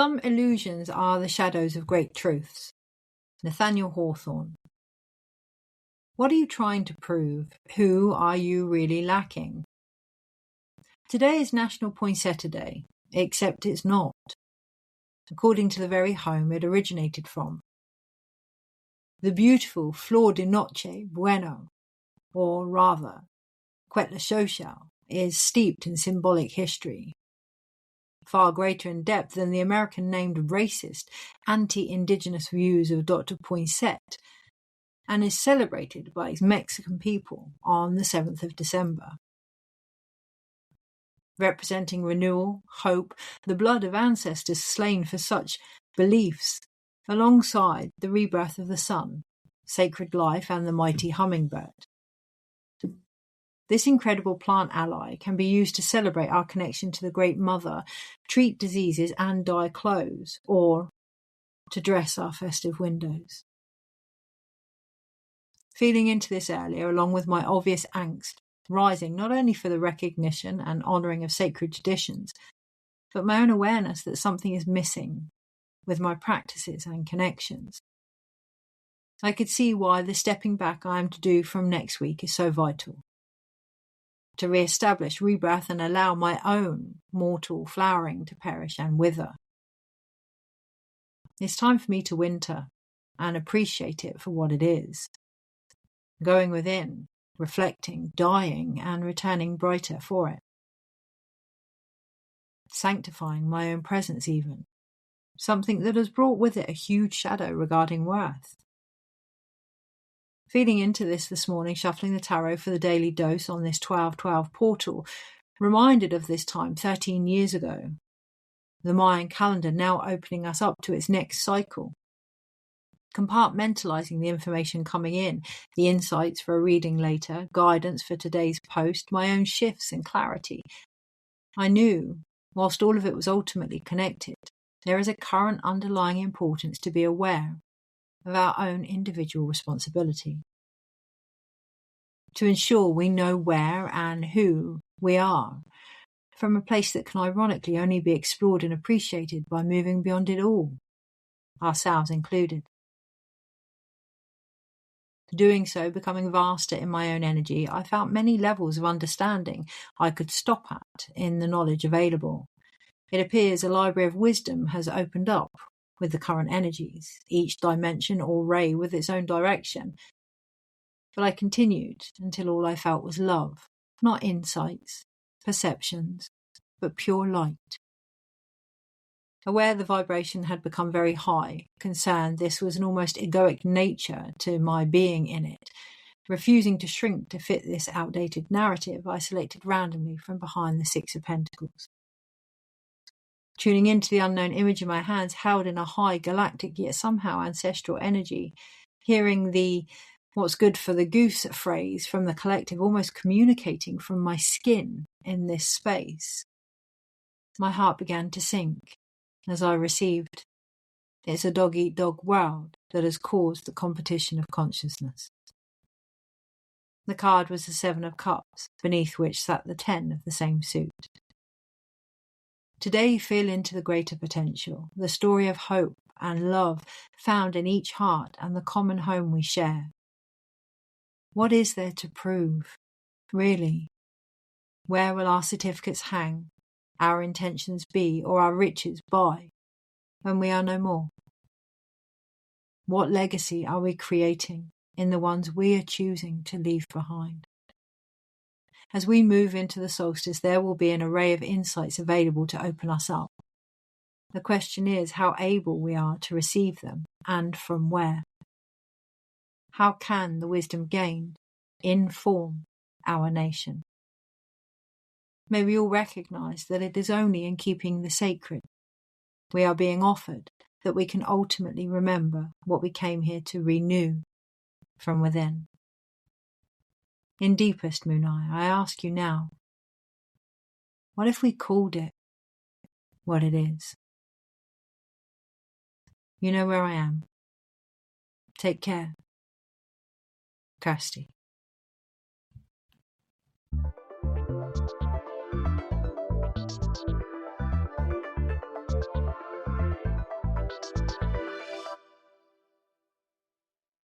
Some illusions are the shadows of great truths. Nathaniel Hawthorne. What are you trying to prove? Who are you really lacking? Today is National Poinsettia Day, except it's not, according to the very home it originated from. The beautiful Flor de Noche Bueno, or rather, Quetzalcoatl, is steeped in symbolic history, far greater in depth than the American-named racist, anti-indigenous views of Dr. Poinsett, and is celebrated by its Mexican people on the 7th of December. Representing renewal, hope, the blood of ancestors slain for such beliefs, alongside the rebirth of the sun, sacred life, and the mighty hummingbird. This incredible plant ally can be used to celebrate our connection to the Great Mother, treat diseases and dye clothes, or to dress our festive windows. Feeling into this earlier, along with my obvious angst, rising not only for the recognition and honouring of sacred traditions, but my own awareness that something is missing with my practices and connections. I could see why the stepping back I am to do from next week is so vital. To re-establish rebirth and allow my own mortal flowering to perish and wither. It's time for me to winter and appreciate it for what it is. Going within, reflecting, dying, and returning brighter for it. Sanctifying my own presence even, something that has brought with it a huge shadow regarding worth. Feeding into this morning, shuffling the tarot for the daily dose on this 12/12 portal, reminded of this time 13 years ago. The Mayan calendar now opening us up to its next cycle. Compartmentalizing the information coming in, the insights for a reading later, guidance for today's post, my own shifts and clarity. I knew, whilst all of it was ultimately connected, there is a current underlying importance to be aware of our own individual responsibility. To ensure we know where and who we are, from a place that can ironically only be explored and appreciated by moving beyond it all, ourselves included. Doing so, becoming vaster in my own energy, I found many levels of understanding I could stop at in the knowledge available. It appears a library of wisdom has opened up with the current energies, each dimension or ray with its own direction. But I continued until all I felt was love, not insights, perceptions, but pure light. Aware the vibration had become very high, concerned this was an almost egoic nature to my being in it. Refusing to shrink to fit this outdated narrative, I selected randomly from behind the Six of Pentacles. Tuning into the unknown image in my hands, held in a high galactic yet somehow ancestral energy, hearing the "what's good for the goose" phrase from the collective almost communicating from my skin in this space. My heart began to sink as I received, "It's a dog-eat-dog world that has caused the competition of consciousness." The card was the Seven of Cups, beneath which sat the 10 of the same suit. Today feel into the greater potential, the story of hope and love found in each heart and the common home we share. What is there to prove, really? Where will our certificates hang, our intentions be, or our riches buy, when we are no more? What legacy are we creating in the ones we are choosing to leave behind? As we move into the solstice, there will be an array of insights available to open us up. The question is how able we are to receive them, and from where. How can the wisdom gained inform our nation? May we all recognize that it is only in keeping the sacred we are being offered that we can ultimately remember what we came here to renew from within. In deepest Moon Eye, I ask you now, what if we called it what it is? You know where I am. Take care. Kirsty.